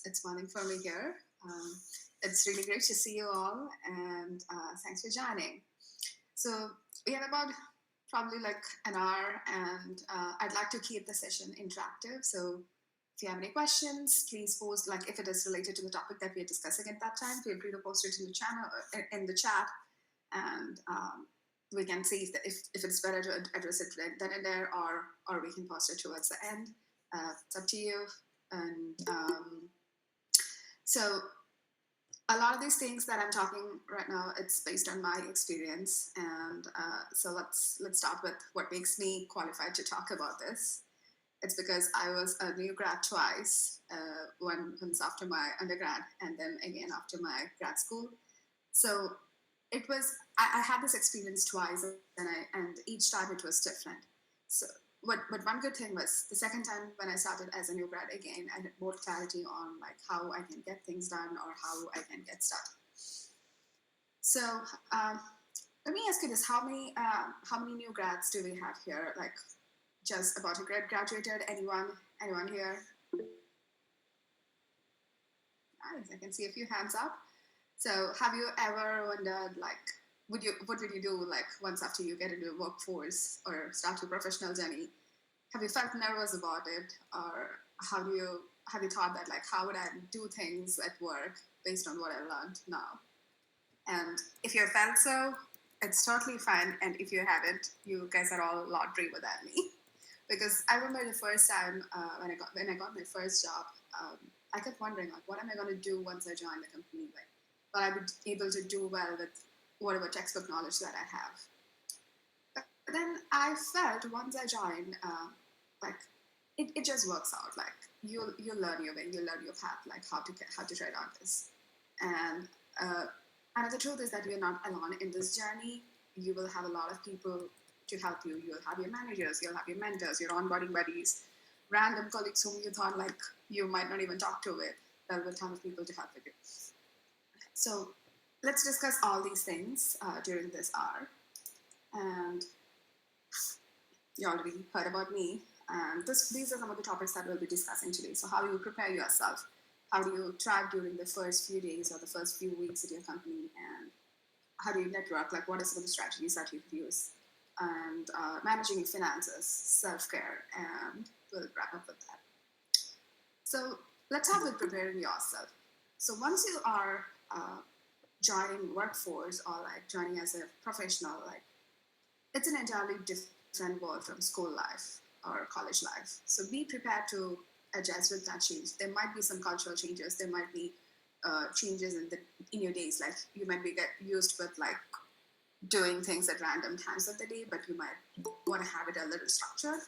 It's morning for me here. Um, it's really great to see you all, and thanks for joining. So we have about probably like an hour, and I'd like to keep the session interactive. So if you have any questions, please post. Like if it is related to the topic that we're discussing at that time, feel free to post it in the channel in the chat, and we can see if it's better to address it then and there, or we can post it towards the end. It's up to you. And so a lot of these things that I'm talking right now, it's based on my experience, and so let's start with what makes me qualified to talk about this. It's because I was a new grad twice, once after my undergrad and then again after my grad school. So it was I had this experience twice, and each time it was different. So but one good thing was the second time when I started as a new grad again, I had more clarity on like how I can get things done or how I can get started. So let me ask you this: how many new grads do we have here? Like just about a grad graduated? Anyone here? Nice. I can see a few hands up. So have you ever wondered like what would you do like once after you get into the workforce or start your professional journey? Have you felt nervous about it, or have you thought that like how would I do things at work based on what I learned now? And if you felt so, it's totally fine. And if you haven't, you guys are all a lot braver than me. Because I remember the first time when I got my first job, I kept wondering like, what am I going to do once I join the company? Like, will I be able to do well with whatever textbook knowledge that I have? But then I felt once I joined, like it just works out. Like you learn your way, you learn your path, like how to tread on this. And uh, another truth is that you're not alone in this journey. You will have a lot of people to help you. You'll have your managers, you'll have your mentors, your onboarding buddies, random colleagues whom you thought like you might not even talk to with. There'll be a ton of people to help with you. So let's discuss all these things during this hour. And you already heard about me. And these are some of the topics that we'll be discussing today. So how do you prepare yourself? How do you thrive during the first few days or the first few weeks at your company? And how do you network? Like what are some of the strategies that you could use? And managing your finances, self-care, and we'll wrap up with that. So let's start with preparing yourself. So once you are joining workforce or like joining as a professional, like it's an entirely different world from school life or college life. So be prepared to adjust with that change. There might be some cultural changes. There might be changes in your days. Like you might be get used with like doing things at random times of the day, but you might want to have it a little structured.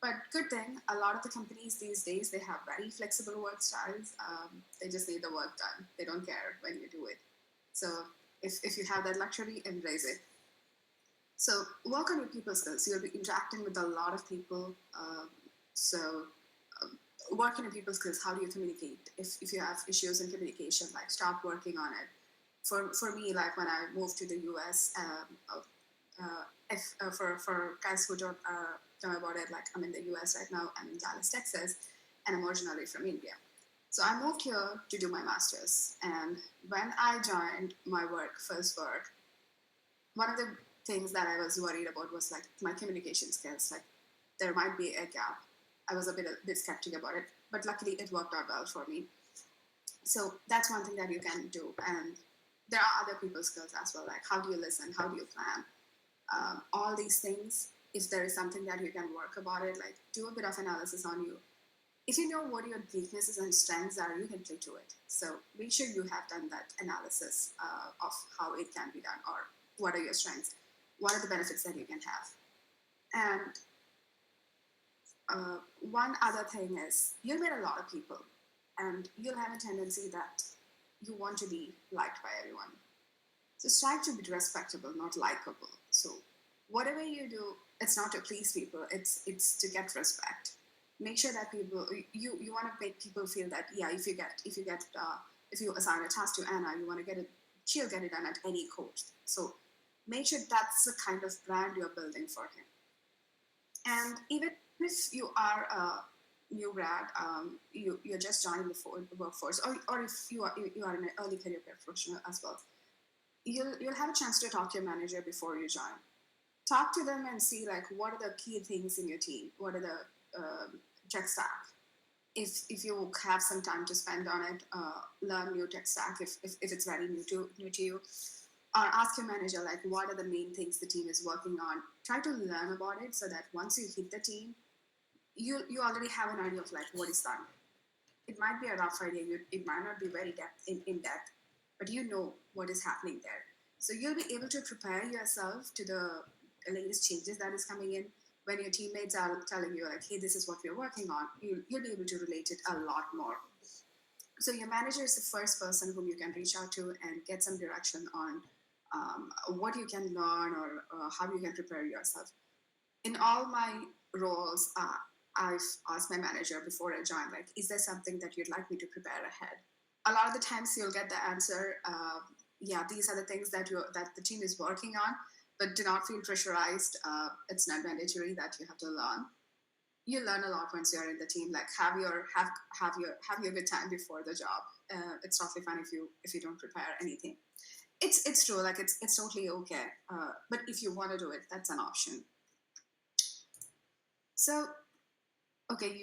But good thing, a lot of the companies these days, they have very flexible work styles. They just need the work done. They don't care when you do it. So if you have that luxury, embrace it. So work on your people skills. You'll be interacting with a lot of people. So work on your people skills. How do you communicate? If you have issues in communication, like start working on it. For me, like when I moved to the US, for guys who don't know about it, like I'm in the US right now. I'm in Dallas, Texas, and I'm originally from India. So I moved here to do my master's. And when I joined my first work, one of the things that I was worried about was like my communication skills. Like there might be a gap. I was a bit skeptical about it, but luckily it worked out well for me. So that's one thing that you can do. And there are other people skills as well, like how do you listen, how do you plan, all these things. If there is something that you can work about it, like do a bit of analysis on you. If you know what your weaknesses and strengths are, you can play to it. So make sure you have done that analysis of how it can be done, or what are your strengths, what are the benefits that you can have. And one other thing is you'll meet a lot of people, and you'll have a tendency that you want to be liked by everyone. So strive to be respectable, not likable. So whatever you do, it's not to please people. It's to get respect. Make sure that people you want to make people feel that yeah, if you assign a task to Anna, you want to get it. She'll get it done at any cost. So make sure that's the kind of brand you're building for him. And even if you are new grad, you're just joining the workforce, or if you are in an early career professional as well, you'll have a chance to talk to your manager before you join. Talk to them and see like what are the key things in your team, what are the tech stack. If you have some time to spend on it, learn new tech stack if it's very new to you, or ask your manager like what are the main things the team is working on. Try to learn about it so that once you hit the team, you already have an idea of like what is done. It might be a rough idea. It might not be very in depth, but you know what is happening there. So you'll be able to prepare yourself to the latest changes that is coming in. When your teammates are telling you like, "Hey, this is what we're working on," you'll be able to relate it a lot more. So your manager is the first person whom you can reach out to and get some direction on what you can learn or how you can prepare yourself. In all my roles, I've asked my manager before I joined, like, is there something that you'd like me to prepare ahead? A lot of the times you'll get the answer, yeah, these are the things that the team is working on, but do not feel pressurized. It's not mandatory that you have to learn. You learn a lot once you're in the team. Like have your good time before the job. It's totally fine if you don't prepare anything. It's true. Like it's totally okay. But if you want to do it, that's an option. So okay,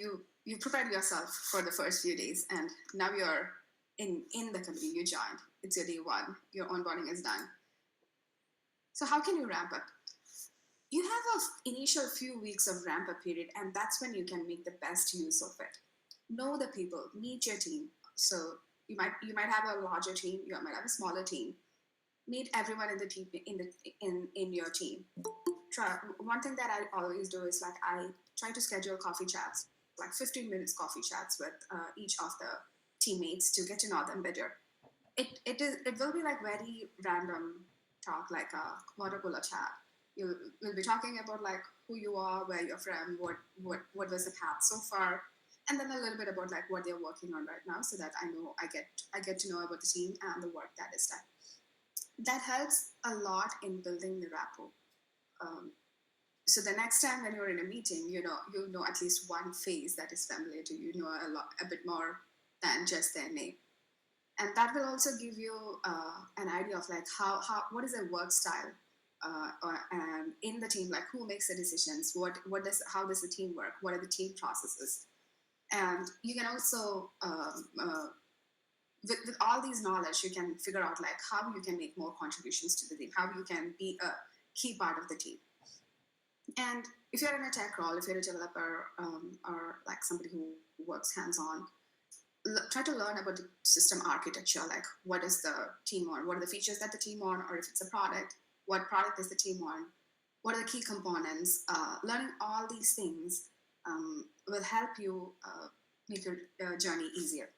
you prepared yourself for the first few days, and now you're in the company you joined. It's your day one. Your onboarding is done. So how can you ramp up? You have a initial few weeks of ramp up period, and that's when you can make the best use of it. Know the people, meet your team. So you might have a larger team, you might have a smaller team. Meet everyone in the team in your team. Try one thing that I always do is like I try to schedule coffee chats, like 15 minutes coffee chats with each of the teammates to get to know them better. It will be like very random talk, like a water cooler chat. We'll be talking about like who you are, where you're from, what was the path so far, and then a little bit about like what they're working on right now, so that I get to know about the team and the work that is done. That helps a lot in building the rapport. Um, so the next time when you're in a meeting, you know at least one face that is familiar to you. You know a bit more than just their name, and that will also give you an idea of like how what is their work style, and in the team, like who makes the decisions, how does the team work, what are the team processes, and you can also with all these knowledge you can figure out like how you can make more contributions to the team, how you can be a key part of the team. And if you're in a tech role, if you're a developer, or like somebody who works hands-on, try to learn about the system architecture, like what is the team on, what are the features that the team on, or if it's a product, what product is the team on, what are the key components. Learning all these things will help you make your journey easier.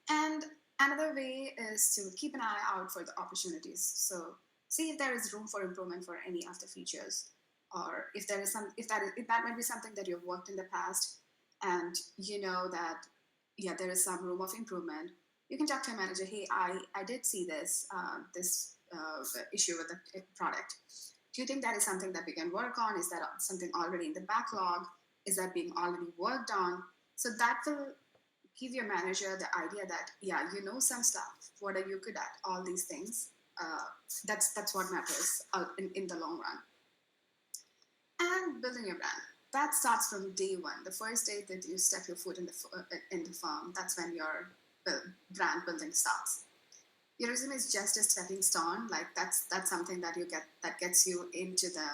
And another way is to keep an eye out for the opportunities. So see if there is room for improvement for any of the features, or if there is if that might be something that you've worked in the past, and you know that yeah there is some room of improvement. You can talk to your manager. Hey, I did see this issue with the product. Do you think that is something that we can work on? Is that something already in the backlog? Is that being already worked on? So that will give your manager the idea that yeah you know some stuff. What are you good at? All these things. That's what matters in the long run. And building your brand, that starts from day one. The first day that you step your foot in the firm, that's when your brand building starts. Your resume is just a stepping stone. Like that's something that you get that gets you into the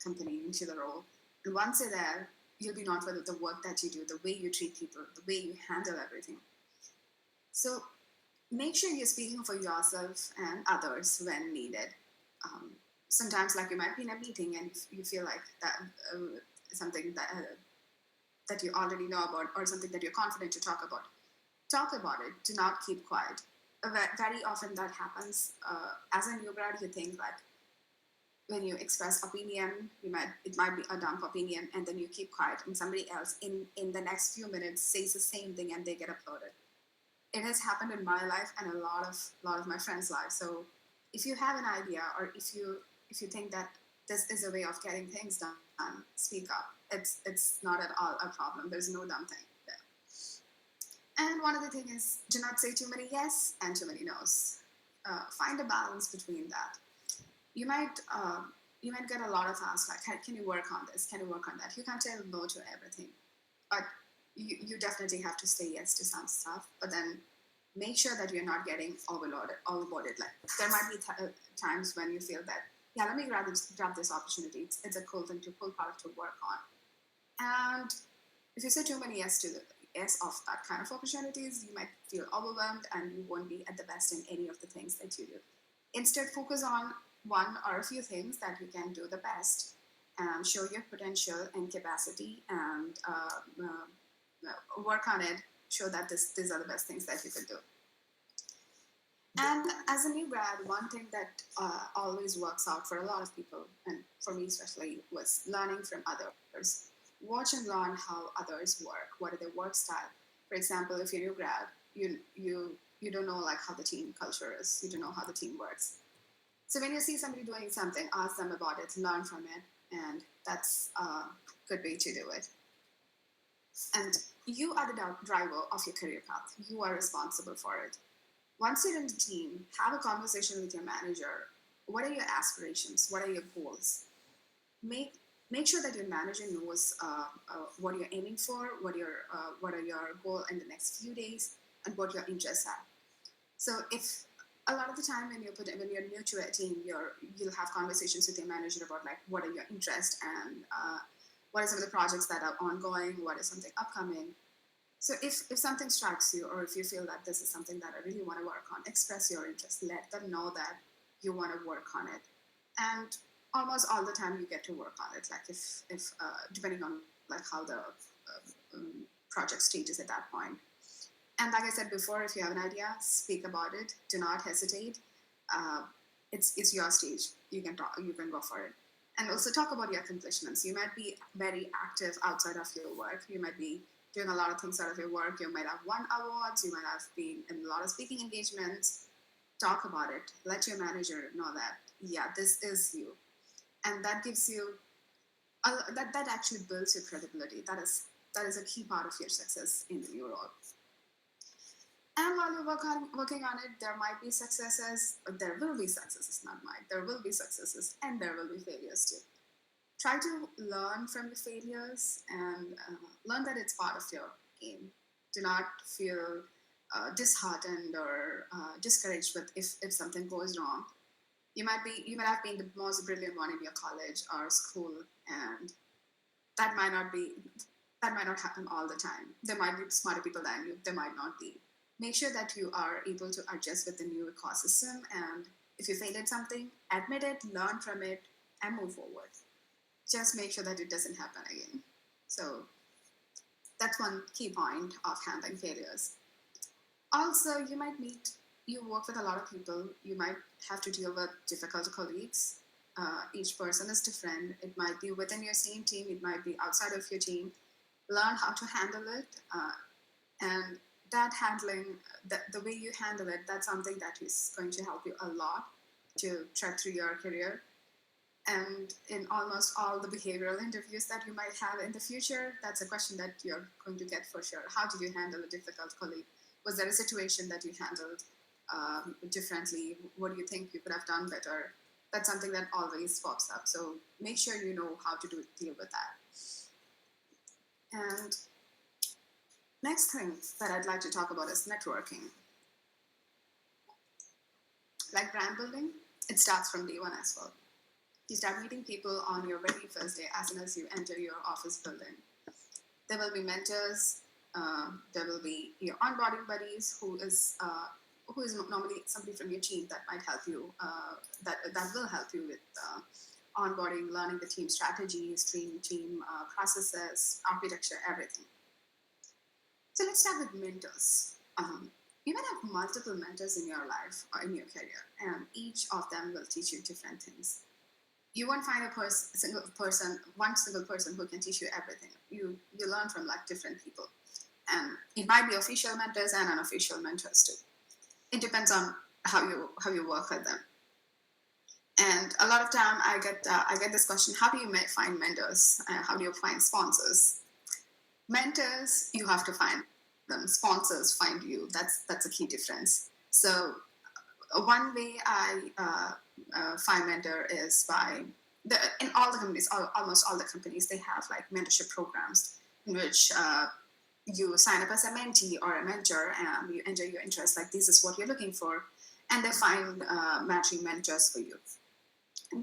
company, into the role. And once you're there, you'll be known for the work that you do, the way you treat people, the way you handle everything. So make sure you're speaking for yourself and others when needed. Um, Sometimes, like you might be in a meeting and you feel like that something that you already know about, or something that you're confident to talk about. Talk about it. Do not keep quiet. Very often that happens. As a new grad, you think like when you express opinion, it might be a dumb opinion, and then you keep quiet, and somebody else in the next few minutes says the same thing, and they get uploaded. It has happened in my life and a lot of my friends' lives. So if you have an idea, or if you think that this is a way of getting things done, speak up. It's not at all a problem. There's no dumb thing there. And one other thing is, do not say too many yes and too many no's. Find a balance between that. You might you might get a lot of asks like, can you work on this? Can you work on that? You can't tell no to everything, but you definitely have to say yes to some stuff. But then make sure that you're not getting overloaded. Like there might be times when you feel that, yeah, let me grab this opportunity. It's a cool thing to pull product to work on. And if you say too many yes of that kind of opportunities, you might feel overwhelmed and you won't be at the best in any of the things that you do. Instead, focus on one or a few things that you can do the best and show your potential and capacity and work on it. Show that these are the best things that you could do. And as a new grad, one thing that always works out for a lot of people, and for me especially, was learning from others. Watch and learn how others work. What are their work style? For example, if you're a new grad, you don't know like how the team culture is. You don't know how the team works. So when you see somebody doing something, ask them about it, learn from it, and that's a good way to do it. And you are the driver of your career path. You are responsible for it. Once you're in the team, have a conversation with your manager. What are your aspirations? What are your goals? Make sure that your manager knows what you're aiming for, what are your goals in the next few days, and what your interests are. So if a lot of the time when you're new to a team, you'll have conversations with your manager about like what are your interests and what are some of the projects that are ongoing, what is something upcoming. So if something strikes you, or if you feel that this is something that I really want to work on, express your interest. Let them know that you want to work on it, and almost all the time you get to work on it. Like if depending on like how the project stages at that point. And like I said before, if you have an idea, speak about it. Do not hesitate. It's your stage. You can talk. You can go for it. And also talk about your accomplishments. You might be very active outside of your work. You might be doing a lot of things out of your work. You might have won awards. You might have been in a lot of speaking engagements. Talk about it. Let your manager know that, yeah, this is you. And that gives you, that actually builds your credibility. That is a key part of your success in the new role. And while you're working on it, there might be successes, there will be successes, not might. There will be successes and there will be failures too. Try to learn from the failures and learn that it's part of your game. Do not feel disheartened or discouraged with if something goes wrong. You might have been the most brilliant one in your college or school, and that might not happen all the time. There might be smarter people than you. There might not be. Make sure that you are able to adjust with the new ecosystem, and if you fail at something, admit it, learn from it, and move forward. Just make sure that it doesn't happen again. So that's one key point of handling failures. Also, you work with a lot of people. You might have to deal with difficult colleagues. Each person is different. It might be within your same team. It might be outside of your team. Learn how to handle it, and that handling, the way you handle it, that's something that is going to help you a lot to tread through your career. And in almost all the behavioral interviews that you might have in the future, that's a question that you're going to get for sure. How did you handle a difficult colleague? Was there a situation that you handled differently? What do you think you could have done better? That's something that always pops up. So make sure you know how to deal with that. And next thing that I'd like to talk about is networking. Like brand building, it starts from day one as well. You start meeting people on your very first day as soon as you enter your office building. There will be mentors, there will be your onboarding buddies who is normally somebody from your team that might help you, that will help you with onboarding, learning the team strategies, team processes, architecture, everything. So let's start with mentors. You might have multiple mentors in your life or in your career, and each of them will teach you different things. You won't find one single person who can teach you everything. You learn from like different people, and it might be official mentors and unofficial mentors too. It depends on how you work with them. And a lot of time I get this question: how do you find mentors? How do you find sponsors? Mentors you have to find. sponsors find you. That's a key difference. So one way I find mentor is by in all the companies, almost all the companies, they have like mentorship programs in which you sign up as a mentee or a mentor and you enter your interests, like this is what you're looking for, and they find matching mentors for you.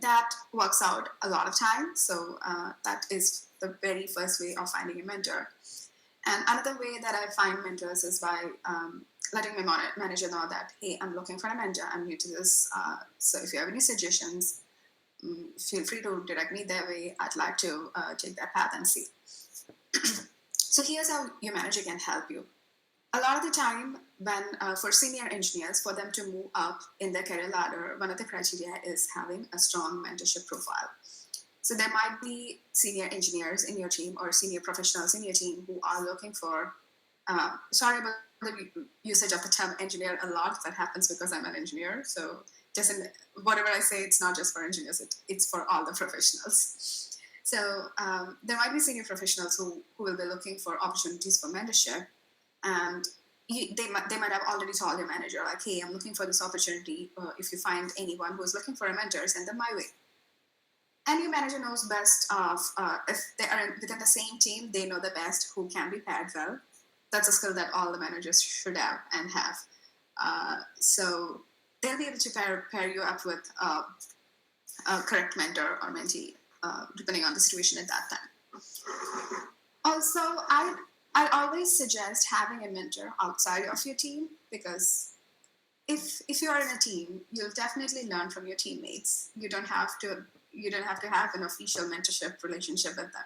That works out a lot of time. So that is the very first way of finding a mentor. And another way that I find mentors is by letting my manager know that, hey, I'm looking for a mentor. I'm new to this. So if you have any suggestions, feel free to direct me their way. I'd like to take that path and see. So here's how your manager can help you. A lot of the time, when for senior engineers, for them to move up in their career ladder, one of the criteria is having a strong mentorship profile. So there might be senior engineers in your team or senior professionals in your team who are looking for. Sorry about the usage of the term engineer a lot. That happens because I'm an engineer. So doesn't whatever I say, it's not just for engineers. It's for all the professionals. So there might be senior professionals who will be looking for opportunities for mentorship, and they might have already told their manager like, hey, I'm looking for this opportunity. If you find anyone who's looking for a mentor, send them my way. And your manager knows best of if they are within the same team, they know the best who can be paired well. That's a skill that all the managers should have and have. So they'll be able to pair you up with a correct mentor or mentee, depending on the situation at that time. Also, I always suggest having a mentor outside of your team, because if you are in a team, you'll definitely learn from your teammates. You don't have to have an official mentorship relationship with them.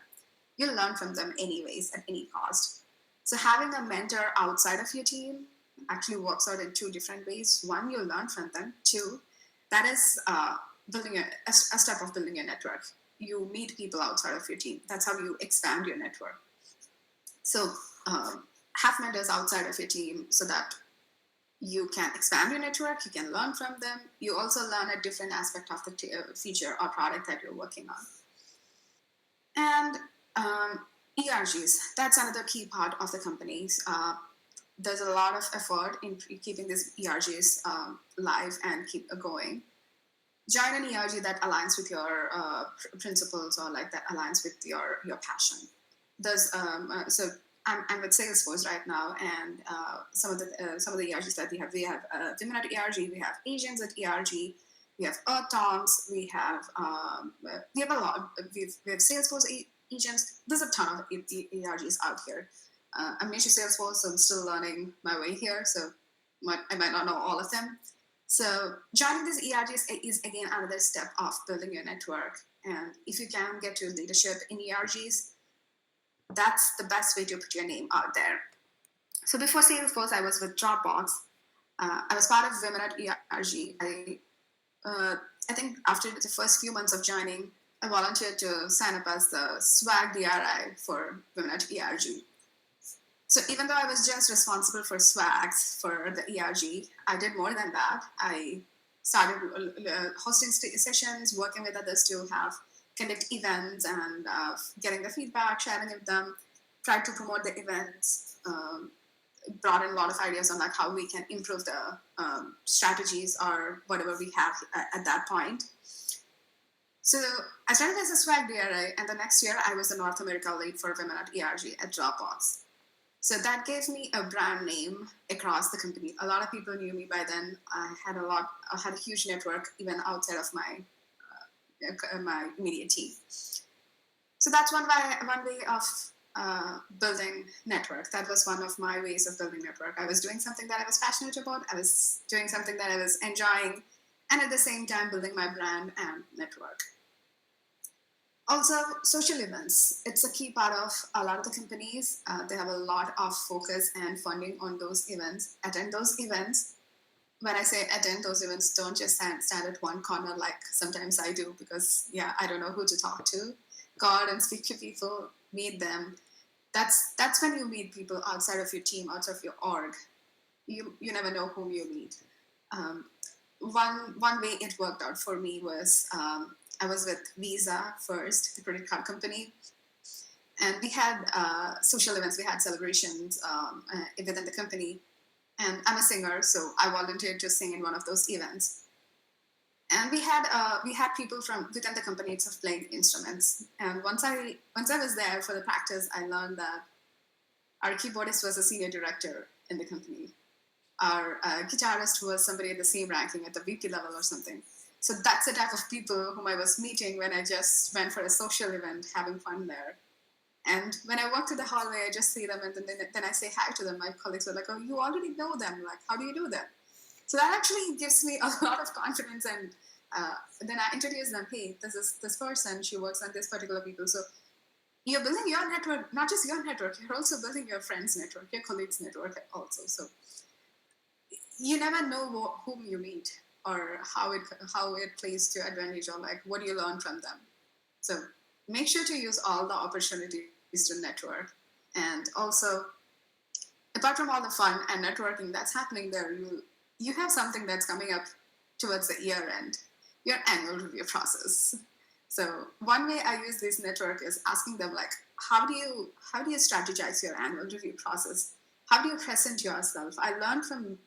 You'll learn from them anyways at any cost. So having a mentor outside of your team actually works out in two different ways. One, you'll learn from them. Two, that is building a step of building a network. You meet people outside of your team. That's how you expand your network. So have mentors outside of your team so that you can expand your network, you can learn from them. You also learn a different aspect of the feature or product that you're working on. And ERGs, that's another key part of the companies. There's a lot of effort in keeping these ERGs live and keep going. Join an ERG that aligns with your principles, or like that aligns with your passion. There's so I'm with Salesforce right now, and some of the ERGs that we have women at ERG, we have Asians at ERG, we have Earth Toms, we have a lot. We have Salesforce agents. There's a ton of ERGs out here. I'm new to Salesforce, so I'm still learning my way here, so I might not know all of them. So joining these ERGs is again another step of building your network. And if you can get to leadership in ERGs, that's the best way to put your name out there. So before Salesforce, I was with Dropbox. I was part of Women at ERG. I think after the first few months of joining, I volunteered to sign up as the swag DRI for Women at ERG. So even though I was just responsible for swags for the ERG, I did more than that. I started hosting sessions, working with others to conduct events and getting the feedback, sharing with them, tried to promote the events, brought in a lot of ideas on like how we can improve the strategies or whatever we have at that point. So I started as a swag DRI, and the next year I was the North America lead for Women at ERG at Dropbox. So that gave me a brand name across the company. A lot of people knew me by then. I had a huge network even outside of my immediate team. So that's one way of building network. That was one of my ways of building network. I was doing something that I was passionate about. I was doing something that I was enjoying, and at the same time building my brand and network. Also, social events. It's a key part of a lot of the companies. They have a lot of focus and funding on those events. Attend those events. When I say attend those events, don't just stand at one corner like sometimes I do, because, yeah, I don't know who to talk to. Go out and speak to people, meet them. That's when you meet people outside of your team, outside of your org. You never know whom you meet. One way it worked out for me was I was with Visa first, the credit card company, And we had social events, we had celebrations within the company. And I'm a singer, so I volunteered to sing in one of those events. And we had people from within the company itself playing instruments. And once I was there for the practice, I learned that our keyboardist was a senior director in the company. Our guitarist was somebody at the same ranking at the VP level or something. So that's the type of people whom I was meeting when I just went for a social event, having fun there. And when I walk to the hallway, I just see them, and then I say hi to them. My colleagues were like, "Oh, you already know them. Like, how do you do that?" So that actually gives me a lot of confidence. And then I introduce them. Hey, this is this person. She works on this particular people. So you're building your network, not just your network. You're also building your friends' network, your colleagues' network also. So you never know whom you meet or how it plays to advantage, or like what you learn from them. So make sure to use all the opportunities to network. And also, apart from all the fun and networking that's happening there, you have something that's coming up towards the year end, your annual review process. So one way I use this network is asking them like, how do you strategize your annual review process? How do you present yourself? I learned from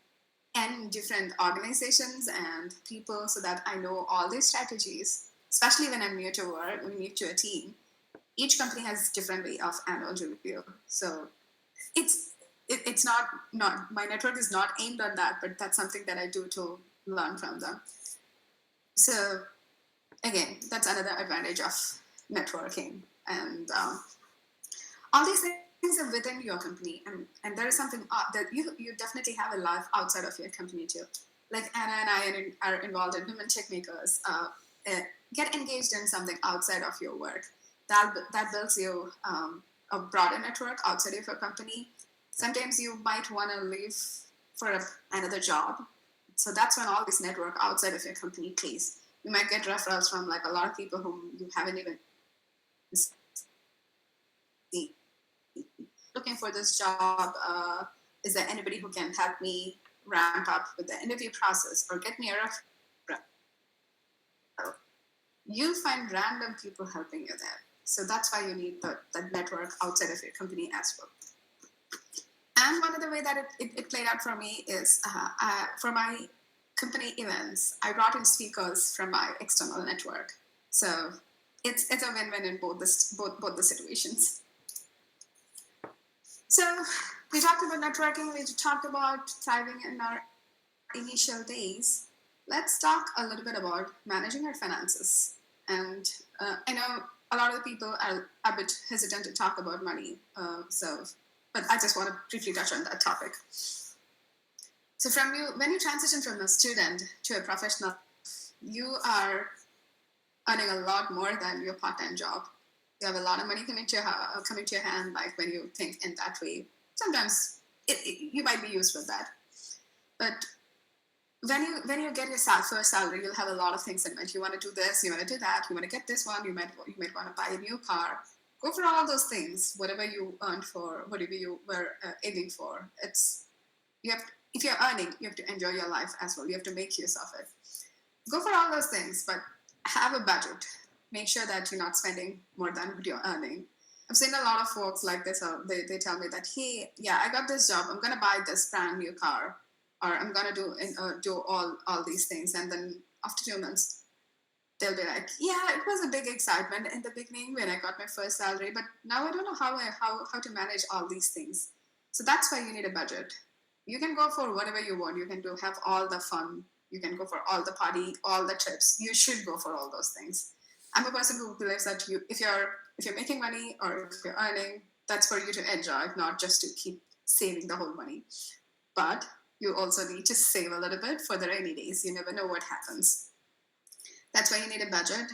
N different organizations and people so that I know all these strategies, especially when I'm new to work, when I'm new to a team. Each company has different way of annual review. So it's it's not my network is not aimed on that, but that's something that I do to learn from them. So again, that's another advantage of networking. And all these things are within your company, and there is something that you definitely have a life outside of your company too. Like Anna and I are involved in women Techmakers. Get engaged in something outside of your work. That builds you a broader network outside of your company. Sometimes you might want to leave for another job, so that's when all this network outside of your company plays. You might get referrals from like a lot of people whom you haven't even seen. Looking for this job. Is there anybody who can help me ramp up with the interview process or get me a referral? You find random people helping you there. So that's why you need the network outside of your company as well. And one of the way that it played out for me is for my company events, I brought in speakers from my external network. So it's a win-win in both the situations. So we talked about networking, we talked about thriving in our initial days. Let's talk a little bit about managing our finances. And I know a lot of the people are a bit hesitant to talk about money. But I just want to briefly touch on that topic. So when you transition from a student to a professional, you are earning a lot more than your part-time job. You have a lot of money coming to your hand, like when you think in that way. Sometimes you might be used with that. But when you get your first salary, you'll have a lot of things in mind. You want to do this, you want to do that, you want to get this one, you might want to buy a new car. Go for all those things, whatever you earned for, whatever you were aiming for. If you're earning, you have to enjoy your life as well. You have to make use of it. Go for all those things, but have a budget. Make sure that you're not spending more than what you're earning. I've seen a lot of folks like this. They tell me that, hey, yeah, I got this job. I'm gonna buy this brand new car, or I'm gonna do all these things, and then after 2 months, they'll be like, yeah, it was a big excitement in the beginning when I got my first salary, but now I don't know how to manage all these things. So that's why you need a budget. You can go for whatever you want. You can have all the fun. You can go for all the party, all the trips. You should go for all those things. I'm a person who believes that if you're making money or if you're earning, that's for you to enjoy, not just to keep saving the whole money. But you also need to save a little bit for the rainy days. You never know what happens. That's why you need a budget.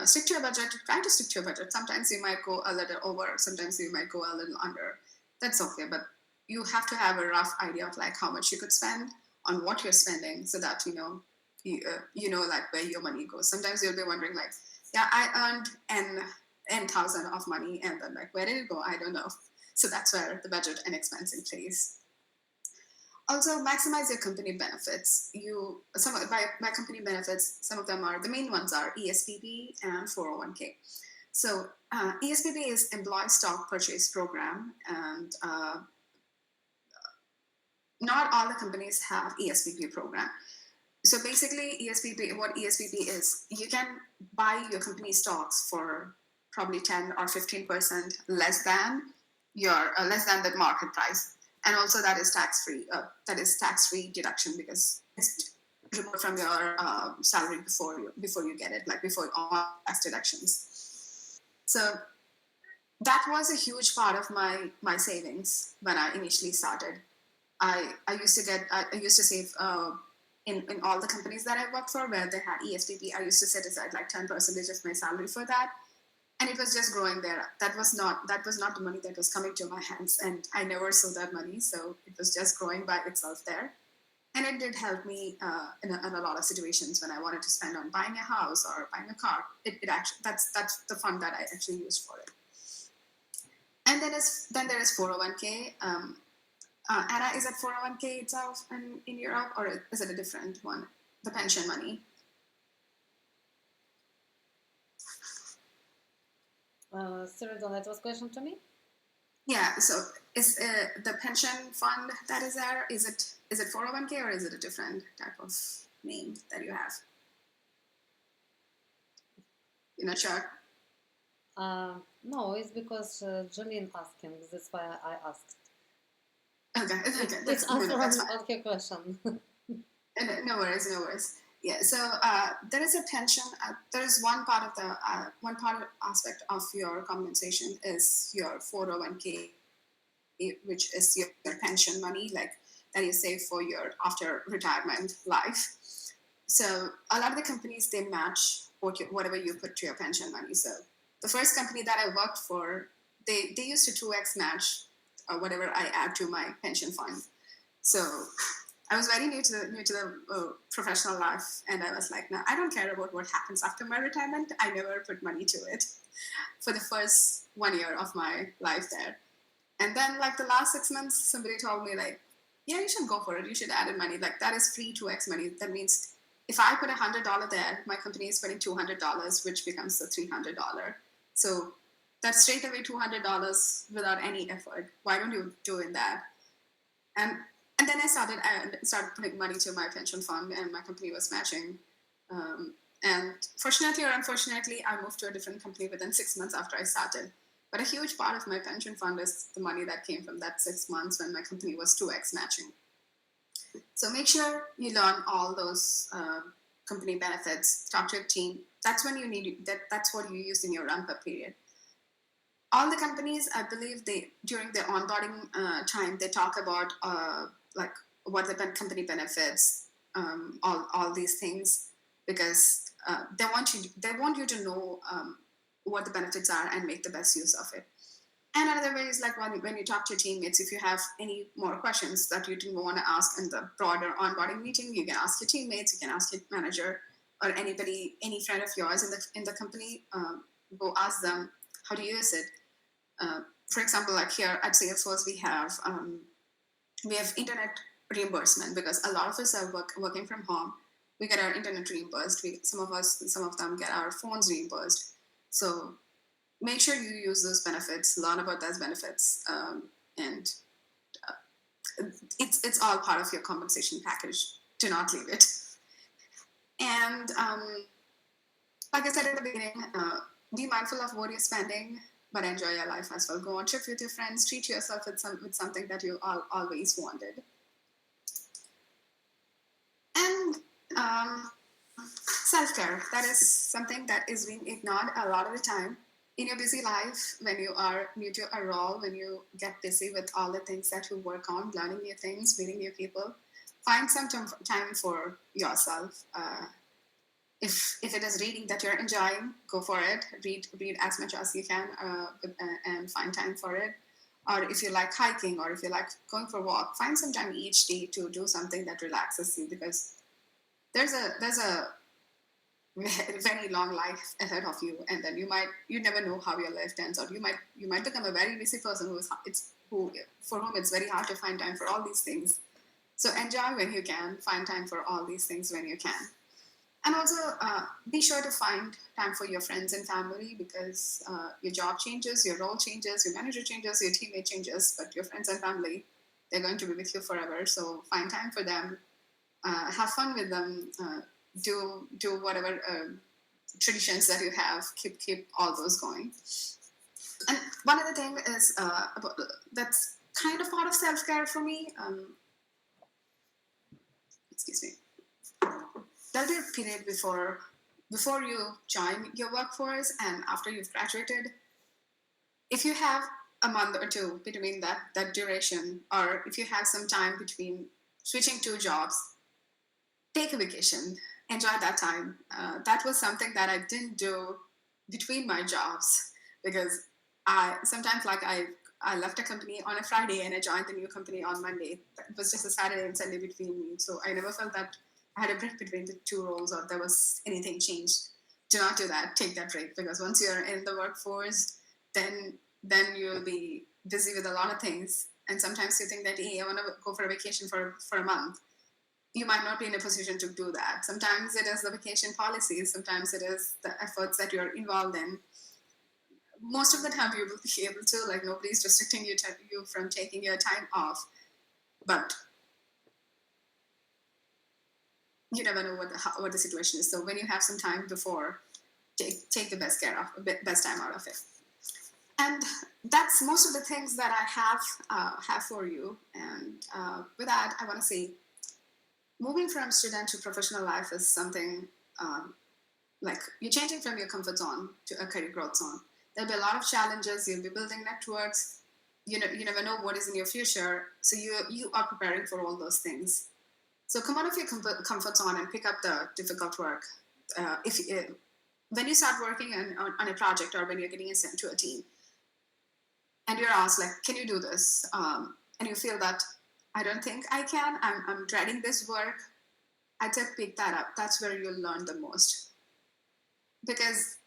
Stick to your budget. Try to stick to your budget. Sometimes you might go a little over. Sometimes you might go a little under. That's okay. But you have to have a rough idea of like how much you could spend on what you're spending, so that you know like where your money goes. Sometimes you'll be wondering like, yeah, I earned n thousand of money, and then like where did it go? I don't know. So that's where the budget and expensing plays. Also, maximize your company benefits. By company benefits, some of them are the main ones are ESPP and 401k. So ESPP is Employee Stock Purchase Program, and not all the companies have ESPP program. So basically, what ESPP is, you can buy your company stocks for probably 10 or 15% less than less than the market price, and also that is tax free. That is tax free deduction because it's removed from your salary before you get it, like before all tax deductions. So that was a huge part of my savings when I initially started. I used to save in all the companies that I worked for where they had ESPP. I used to set aside like 10% of my salary for that, and it was just growing there. That was not the money that was coming to my hands, and I never saw that money, so it was just growing by itself there. And it did help me in a lot of situations when I wanted to spend on buying a house or buying a car. It actually that's the fund that I actually used for it. And then there is 401k. Anna, is it 401k itself in Europe, or is it a different one? The pension money. Sorry, Donna, it was question to me? Yeah, so is the pension fund that is there, is it 401k or is it a different type of name that you have? You're not sure? No, it's because Jolene asking. That's why I asked. Okay, okay, It's answer that's on your question. No worries, no worries. Yeah, so there is a pension. There is one part of the aspect of your compensation is your 401k, which is your pension money, like that you save for your after retirement life. So a lot of the companies, they match whatever you put to your pension money. So the first company that I worked for, they used to 2x match whatever I add to my pension fund. So I was very new to the professional life, and I was like, no, I don't care about what happens after my retirement. I never put money to it for the first 1 year of my life there. And then, like the last 6 months, somebody told me, like, yeah, you should go for it. You should add in money. Like that is free 2x money. That means if I put $100 there, my company is putting $200, which becomes the $300. So that's straight away $200 without any effort. Why don't you do in that? And and then I started putting money to my pension fund, and my company was matching. And fortunately or unfortunately, I moved to a different company within 6 months after I started. But a huge part of my pension fund is the money that came from that 6 months when my company was 2x matching. So make sure you learn all those company benefits. Talk to your team. That's when you need that. That's what you use in your ramp-up period. All the companies, I believe, they during their onboarding time, they talk about like what the company benefits, all these things, because they want you to know what the benefits are and make the best use of it. And another way is like when you talk to your teammates, if you have any more questions that you didn't want to ask in the broader onboarding meeting, you can ask your teammates, you can ask your manager, or anybody, any friend of yours in the company. Go ask them how to use it. For example, like here at Salesforce, we have internet reimbursement because a lot of us are working from home. We get our internet reimbursed. Some of them get our phones reimbursed. So make sure you use those benefits, learn about those benefits, and it's all part of your compensation package. Do not leave it. And like I said at the beginning, be mindful of what you're spending, but enjoy your life as well. Go on trips with your friends. Treat yourself with something that you always wanted. And self-care. That is something that is being ignored a lot of the time in your busy life. When you are new to a role, when you get busy with all the things that you work on, learning new things, meeting new people, find some time for yourself. If it is reading that you're enjoying, go for it. Read as much as you can, and find time for it. Or if you like hiking, or if you like going for a walk, find some time each day to do something that relaxes you, because there's a very long life ahead of you, and then you never know how your life ends out. You might become a very busy person for whom it's very hard to find time for all these things. So enjoy when you can, find time for all these things when you can. And also, be sure to find time for your friends and family, because your job changes, your role changes, your manager changes, your teammate changes, but your friends and family, they're going to be with you forever. So find time for them, have fun with them, do whatever traditions that you have, keep all those going. And one other thing is that's kind of part of self care for me. Excuse me. There'll be a period before you join your workforce and after you've graduated. If you have a month or two between that duration, or if you have some time between switching two jobs, take a vacation, enjoy that time. That was something that I didn't do between my jobs, because I sometimes, like, I left a company on a Friday and I joined the new company on Monday. It was just a Saturday and Sunday between me, so I never felt that I had a break between the two roles or there was anything changed. Do not do that. Take that break, because once you're in the workforce, then you'll be busy with a lot of things. And sometimes you think that, hey, I want to go for a vacation for a month. You might not be in a position to do that. Sometimes it is the vacation policies, sometimes it is the efforts that you're involved in. Most of the time you will be able to, like, nobody's restricting you from taking your time off, but you never know what the situation is. So when you have some time before, take the best time out of it. And that's most of the things that I have for you. And with that, I want to say, moving from student to professional life is something, like, you're changing from your comfort zone to a career growth zone. There'll be a lot of challenges. You'll be building networks. You never know what is in your future. So you are preparing for all those things. So come out of your comfort zone and pick up the difficult work. If When you start working on a project, or when you're getting sent to a team, and you're asked, like, can you do this? And you feel that, I don't think I can. I'm dreading this work. I'd say pick that up. That's where you'll learn the most. Because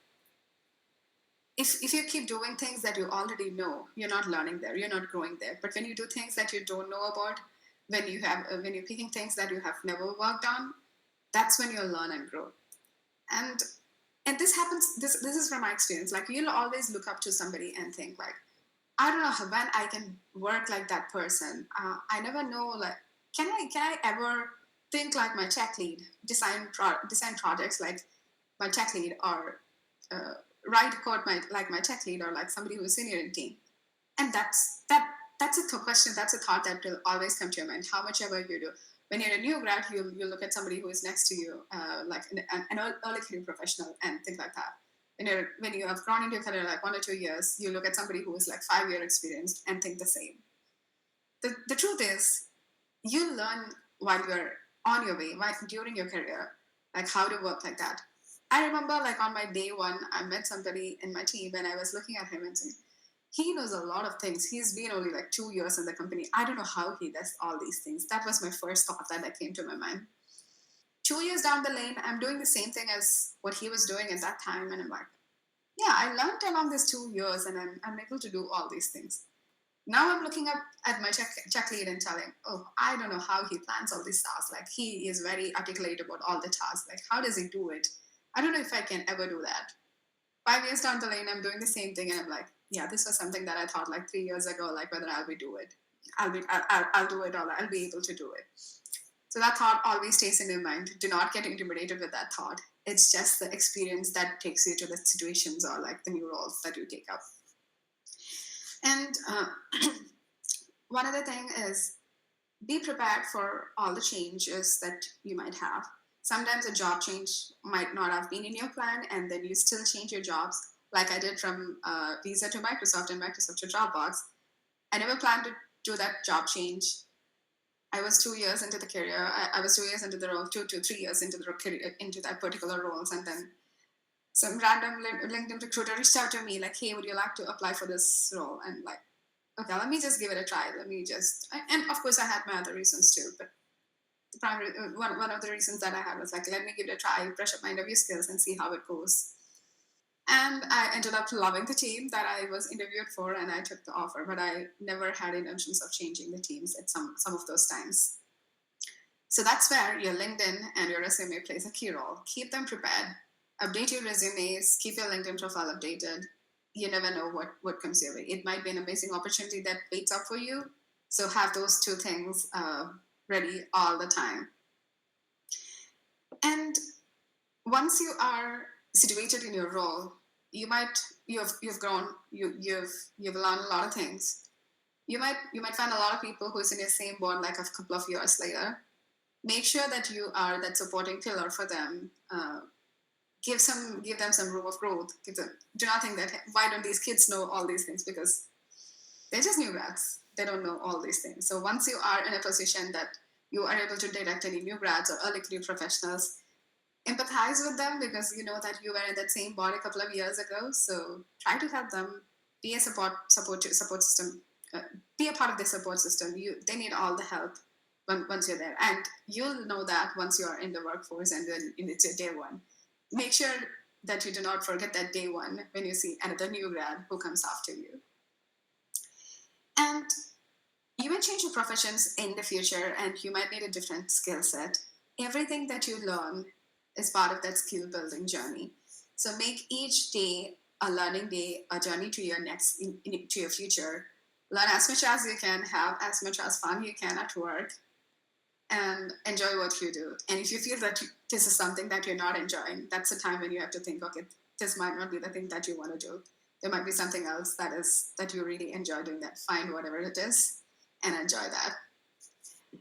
if you keep doing things that you already know, you're not learning there, you're not growing there. But when you do things that you don't know about, when you're picking things that you have never worked on, that's when you'll learn and grow. And this happens. This is from my experience. Like, you'll always look up to somebody and think, like, I don't know when I can work like that person. I never know, like, can I ever think like my tech lead, design projects like my tech lead, or uh, write code like my tech lead, or like somebody who is senior in team. And that's a question. That's a thought that will always come to your mind. How much ever you do, when you're a new grad, you look at somebody who is next to you, like an early career professional, and think like that. When you have grown into your career like 1 or 2 years, you look at somebody who is like 5 year experienced and think the same. The truth is, you learn while you're on your way, during your career, like how to work like that. I remember, like, on my day one, I met somebody in my team and I was looking at him and saying, he knows a lot of things. He's been only like 2 years in the company. I don't know how he does all these things. That was my first thought that came to my mind. 2 years down the lane, I'm doing the same thing as what he was doing at that time. And I'm like, yeah, I learned along these 2 years and I'm able to do all these things. Now I'm looking up at my check lead and telling, oh, I don't know how he plans all these tasks. Like, he is very articulate about all the tasks. Like, how does he do it? I don't know if I can ever do that. 5 years down the lane, I'm doing the same thing, and I'm like, yeah, this was something that I thought like 3 years ago, like whether I'll do it, or I'll be able to do it. So that thought always stays in your mind. Do not get intimidated with that thought. It's just the experience that takes you to the situations or like the new roles that you take up. And one other thing is, be prepared for all the changes that you might have. Sometimes a job change might not have been in your plan, and then you still change your jobs, like I did from Visa to Microsoft and Microsoft to Dropbox. I never planned to do that job change. I was 2 years into the career. I was 2 years into the role, 2 to 3 years into the career, into that particular roles, and then some random LinkedIn recruiter reached out to me like, "Hey, would you like to apply for this role?" And like, okay, let me just give it a try. Let me just, and of course, I had my other reasons too, but the primary one of the reasons that I had was like, let me give it a try, brush up my interview skills, and see how it goes. And I ended up loving the team that I was interviewed for, and I took the offer. But I never had intentions of changing the teams at some of those times. So that's where your LinkedIn and your resume plays a key role. Keep them prepared. Update your resumes. Keep your LinkedIn profile updated. You never know what comes your way. It might be an amazing opportunity that waits up for you. So have those two things ready all the time. And once you are situated in your role, you've grown, you've learned a lot of things. You might find a lot of people who's in your same boat like a couple of years later. Make sure that you are that supporting pillar for them. Give them some room of growth. Do not think that, why don't these kids know all these things, because they're just new grads. They don't know all these things. So once you are in a position that you are able to direct any new grads or early career professionals, empathize with them, because you know that you were in that same boat a couple of years ago. So try to help them. Be a support system. Be a part of the support system. They need all the help once you're there, and you'll know that once you're in the workforce and then it's your day one. Make sure that you do not forget that day one when you see another new grad who comes after you. And you may change your professions in the future, and you might need a different skill set. Everything that you learn is part of that skill building journey. So make each day a learning day, a journey to your to your future. Learn as much as you can, have as much as fun you can at work, and enjoy what you do. And if you feel that this is something that you're not enjoying, that's the time when you have to think, okay, this might not be the thing that you want to do. There might be something else that you really enjoy doing. That find whatever it is and enjoy that.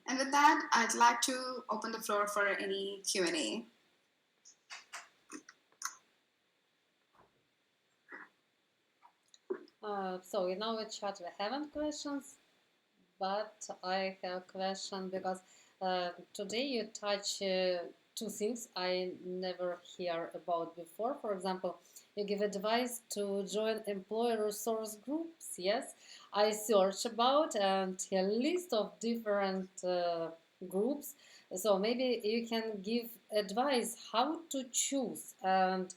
And with that, I'd like to open the floor for any Q&A. So in our chat we haven't questions, but I have a question because today you touch two things I never hear about before. For example, you give advice to join employer resource groups. Yes, I search about and a list of different groups. So maybe you can give advice how to choose and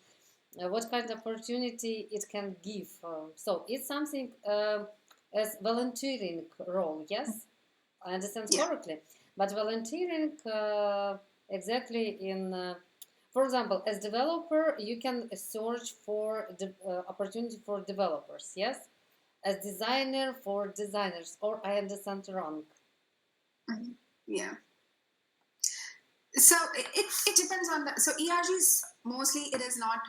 what kind of opportunity it can give. So it's something as volunteering role, yes? I understand Yeah. correctly. But volunteering exactly in, for example, as developer, you can search for the opportunity for developers, yes? As designer for designers, or I understand wrong. Mm-hmm. Yeah. So it depends on the, so ERGs mostly it is not,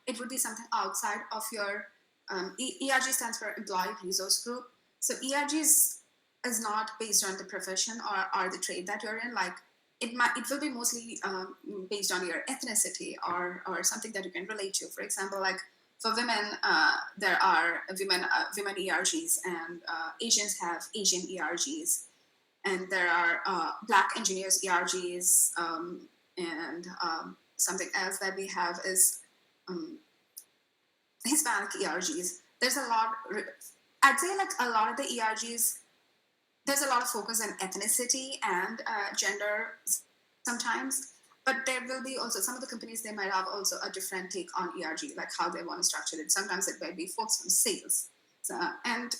it would be something outside of your, ERG stands for Employee Resource Group. So ERGs is not based on the profession or the trade that you're in. Like it will be mostly based on your ethnicity or something that you can relate to. For example, like for women, there are women ERGs, and Asians have Asian ERGs, and there are Black engineers ERGs, and something else that we have is Hispanic ERGs. There's a lot. I'd say like a lot of the ERGs. There's a lot of focus on ethnicity and gender sometimes, but there will be also some of the companies, they might have also a different take on ERG, like how they want to structure it. Sometimes it might be focused on sales, and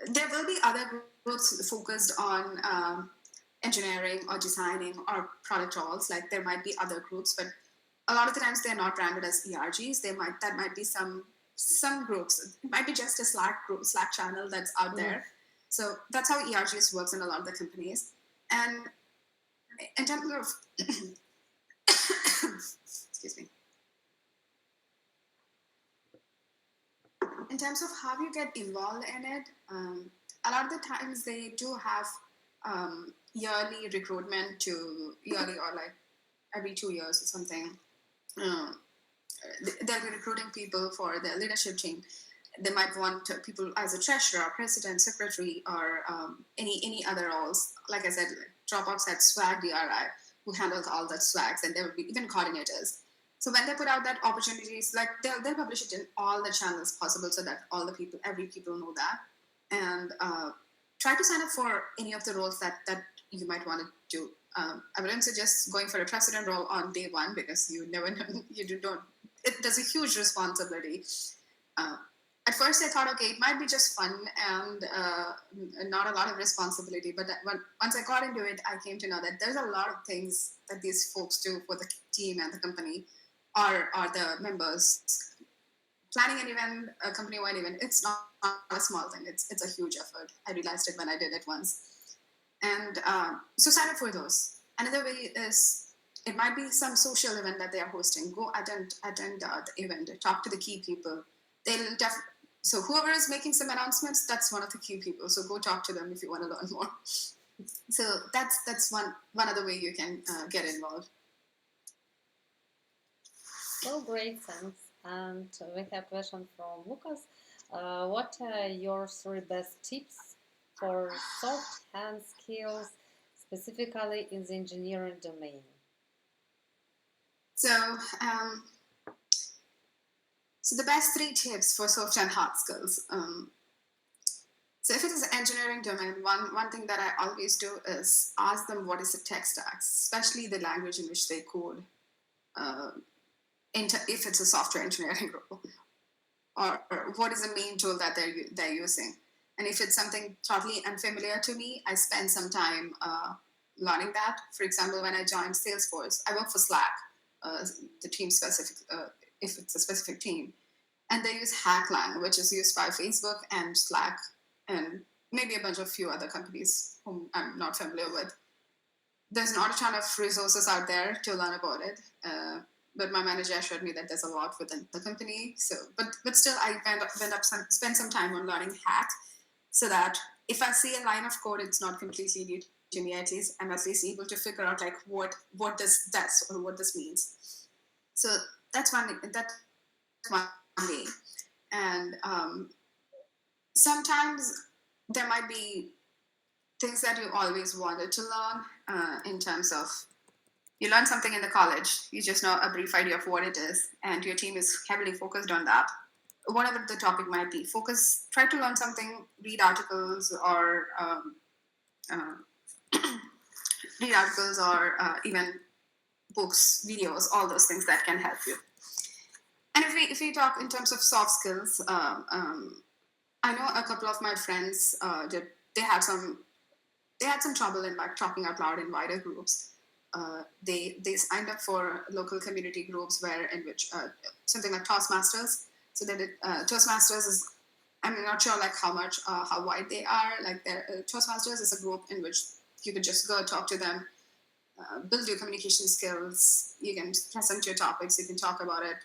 there will be other groups focused on engineering or designing or product roles. Like there might be other groups, but a lot of the times they're not branded as ERGs. That might be some groups. It might be just a Slack channel that's out there. So that's how ERGs works in a lot of the companies. And in terms of excuse me. In terms of how you get involved in it, a lot of the times they do have yearly recruitment to yearly or like every 2 years or something. They'll be recruiting people for their leadership team. They might want people as a treasurer, president, secretary, or any other roles. Like I said, Dropbox had swag DRI, who handles all that swags, and there will be even coordinators. So when they put out that opportunities, like they'll publish it in all the channels possible, so that every people know that, and try to sign up for any of the roles that you might want to do. I wouldn't suggest going for a president role on day one, because you never know, there's a huge responsibility. at first I thought, okay, it might be just fun and not a lot of responsibility. But once I got into it, I came to know that there's a lot of things that these folks do for the team and the company, or the members. Planning an event, a company-wide event, it's not a small thing. It's a huge effort. I realized it when I did it once, and so sign up for those. Another way is it might be some social event that they are hosting. Go attend the event. Talk to the key people. They'll so whoever is making some announcements, that's one of the key people. So go talk to them if you want to learn more. So that's one other way you can get involved. So great, thanks. And we have a question from Lucas. What are your 3 best tips for soft hand skills, specifically in the engineering domain? So so the best 3 tips for soft and hard skills. So if it is engineering domain, one thing that I always do is ask them what is the tech stack, especially the language in which they code. Uh, if it's a software engineering role, or what is the main tool that they're using. And if it's something totally unfamiliar to me, I spend some time learning that. For example, when I joined Salesforce, I work for Slack, the team specific, if it's a specific team, and they use Hacklang, which is used by Facebook and Slack, and maybe a bunch of few other companies whom I'm not familiar with. There's not a ton of resources out there to learn about it. But my manager assured me that there's a lot within the company. So, but still, I spend some time on learning Hack, so that if I see a line of code, it's not completely new to me. At least I'm at least able to figure out like what this does or what this means. So that's one way. And sometimes there might be things that you always wanted to learn in terms of you learn something in the college, you just know a brief idea of what it is, and your team is heavily focused on that. Whatever the topic might be, try to learn something, read articles, or even books, videos, all those things that can help you. And if we talk in terms of soft skills, I know a couple of my friends they had some trouble in like talking out loud in wider groups. They signed up for local community groups in which something like Toastmasters. So they did Toastmasters is, I'm not sure like how wide they are. Like Toastmasters is a group in which you could just go talk to them, build your communication skills. You can present your topics. You can talk about it.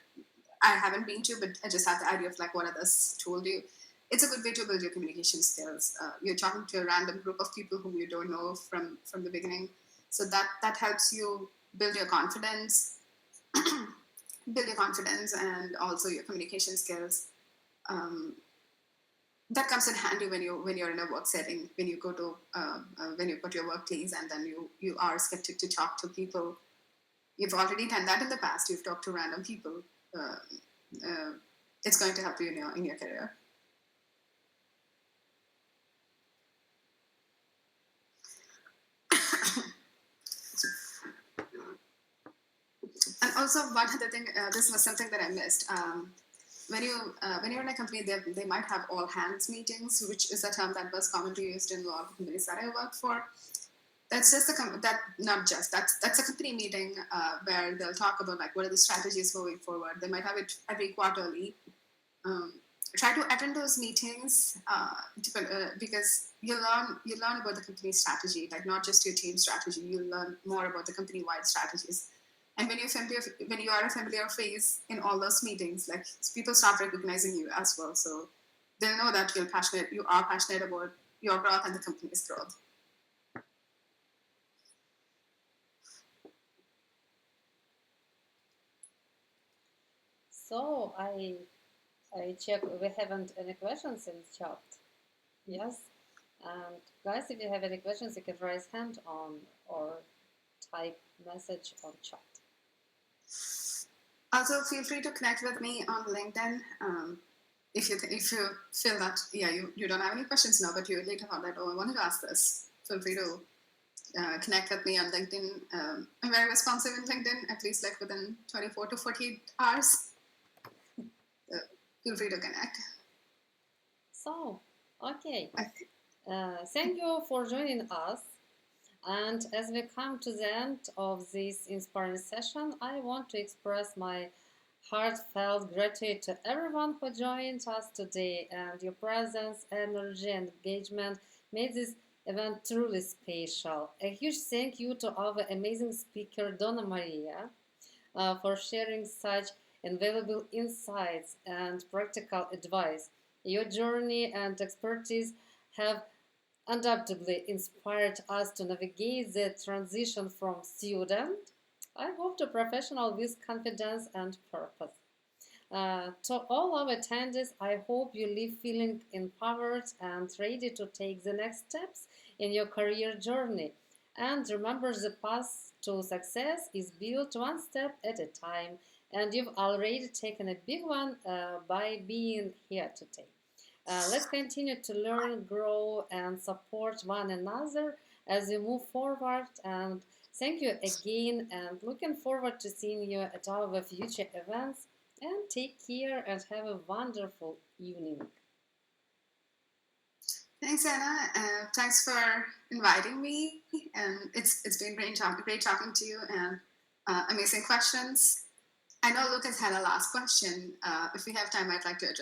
I haven't been to, but I just have the idea of like what others told you. It's a good way to build your communication skills. You're talking to a random group of people whom you don't know from the beginning. So that helps you build your confidence, and also your communication skills. That comes in handy when you're in a work setting, when you go to when you go to your workplace, and then you are skeptic to talk to people. You've already done that in the past. You've talked to random people. It's going to help you in your career. And also one other thing, this was something that I missed. When you're in a company, they might have all hands meetings, which is a term that was commonly used in a lot of companies that I work for. That's just that's a company meeting where they'll talk about like what are the strategies moving forward. They might have it every quarterly. Try to attend those meetings because you learn about the company strategy, like not just your team strategy. You learn more about the company-wide strategies. And when you are a familiar face in all those meetings, like people start recognizing you as well. So they'll know that you are passionate about your growth and the company's growth. So I check we haven't any questions in the chat. Yes. And guys, if you have any questions, you can raise hand on or type message on chat. Also, feel free to connect with me on LinkedIn. If you feel that you don't have any questions now, but you later thought that I wanted to ask this, feel free to connect with me on LinkedIn. I'm very responsive in LinkedIn, at least like within 24 to 48 hours. So feel free to connect. So, okay. I think, Thank you for joining us. And as we come to the end of this inspiring session, I want to express my heartfelt gratitude to everyone who joined us today, and your presence, energy, and engagement made this event truly special. A huge thank you to our amazing speaker, Dona Maria, for sharing such invaluable insights and practical advice. Your journey and expertise have undoubtedly inspired us to navigate the transition from student, I hope, to professional with confidence and purpose. To all our attendees, I hope you leave feeling empowered and ready to take the next steps in your career journey. And remember, the path to success is built one step at a time, and you've already taken a big one by being here today. Let's continue to learn, grow, and support one another as we move forward. And thank you again, and looking forward to seeing you at our future events. And take care and have a wonderful evening. thanks, Anna. Thanks for inviting me, and it's been great talking to you, and amazing questions. I know Lucas had a last question. If we have time, I'd like to address